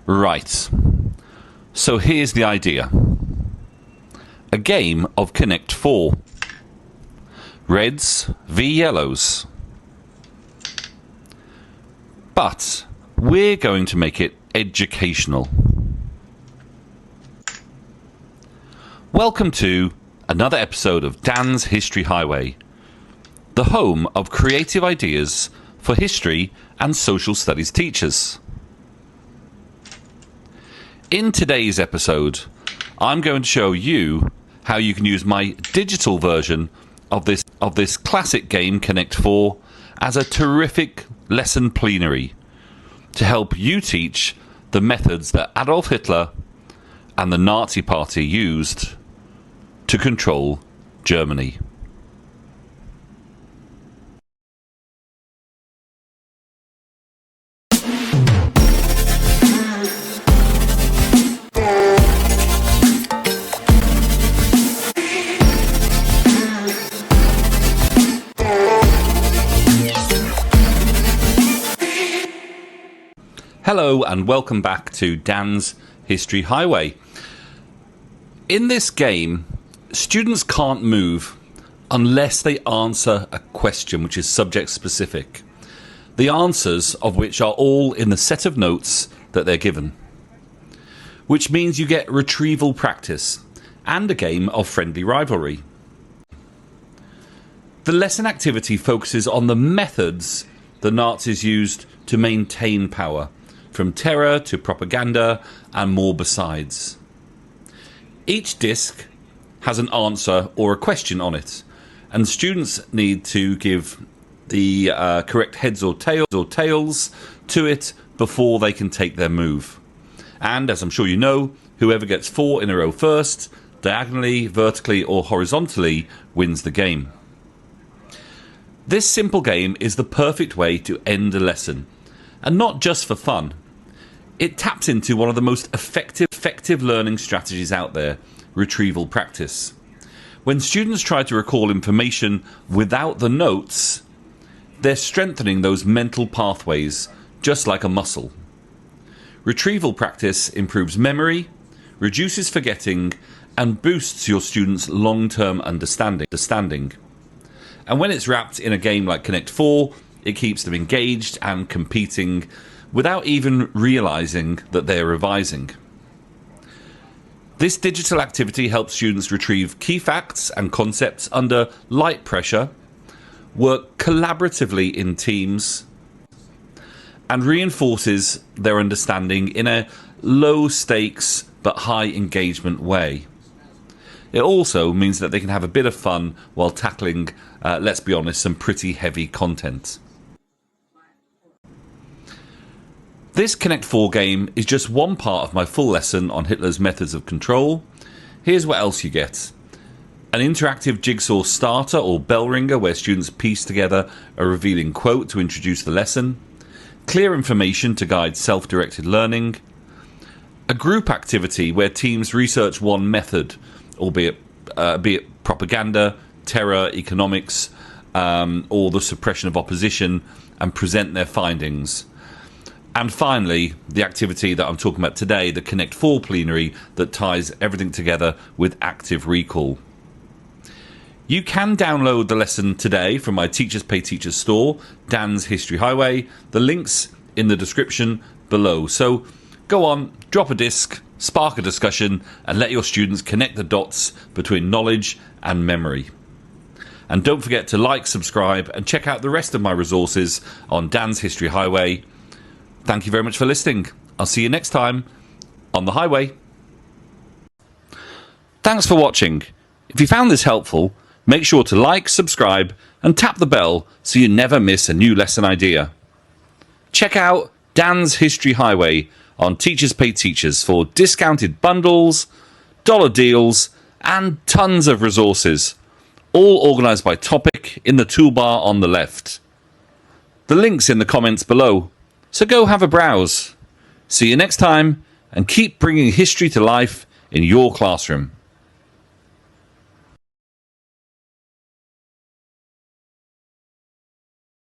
Right, so here's the idea. A game of Connect 4. Reds v yellows. But we're going to make it educational. Welcome to another episode of Dan's History Highway, the home of creative ideas for history and social studies teachers. In today's episode, I'm going to show you how you can use my digital version of this classic game, Connect 4, as a terrific lesson plenary to help you teach the methods that Adolf Hitler and the Nazi Party used to control Germany. Hello and welcome back to Dan's History Highway. In this game, students can't move unless they answer a question which is subject specific. The answers of which are all in the set of notes that they're given. Which means you get retrieval practice and a game of friendly rivalry. The lesson activity focuses on the methods the Nazis used to maintain power, from terror to propaganda and more besides. Each disc has an answer or a question on it, and students need to give the correct heads or tails to it before they can take their move. And as I'm sure you know, whoever gets 4 in a row first, diagonally, vertically or horizontally, wins the game. This simple game is the perfect way to end a lesson, and not just for fun. It taps into one of the most effective learning strategies out there, retrieval practice. When students try to recall information without the notes, they're strengthening those mental pathways, just like a muscle. Retrieval practice improves memory, reduces forgetting, and boosts your students' long-term understanding. And when it's wrapped in a game like Connect 4, it keeps them engaged and competing without even realizing that they're revising. This digital activity helps students retrieve key facts and concepts under light pressure, work collaboratively in teams, and reinforces their understanding in a low stakes but high engagement way. It also means that they can have a bit of fun while tackling, let's be honest, some pretty heavy content. This Connect 4 game is just one part of my full lesson on Hitler's methods of control. Here's what else you get. An interactive jigsaw starter or bell ringer where students piece together a revealing quote to introduce the lesson. Clear information to guide self-directed learning. A group activity where teams research one method, albeit be it propaganda, terror, economics, or the suppression of opposition, and present their findings. And finally, the activity that I'm talking about today, the Connect 4 plenary that ties everything together with active recall. You can download the lesson today from my Teachers Pay Teachers store, Dan's History Highway. The link's in the description below. So go on, drop a disc, spark a discussion, and let your students connect the dots between knowledge and memory. And don't forget to like, subscribe, and check out the rest of my resources on Dan's History Highway. Thank you very much for listening. I'll see you next time on the highway. Thanks for watching. If you found this helpful, make sure to like, subscribe, and tap the bell so you never miss a new lesson idea. Check out Dan's History Highway on Teachers Pay Teachers for discounted bundles, dollar deals, and tons of resources, all organised by topic in the toolbar on the left. The link's in the comments below. So go have a browse. See you next time, and keep bringing history to life in your classroom.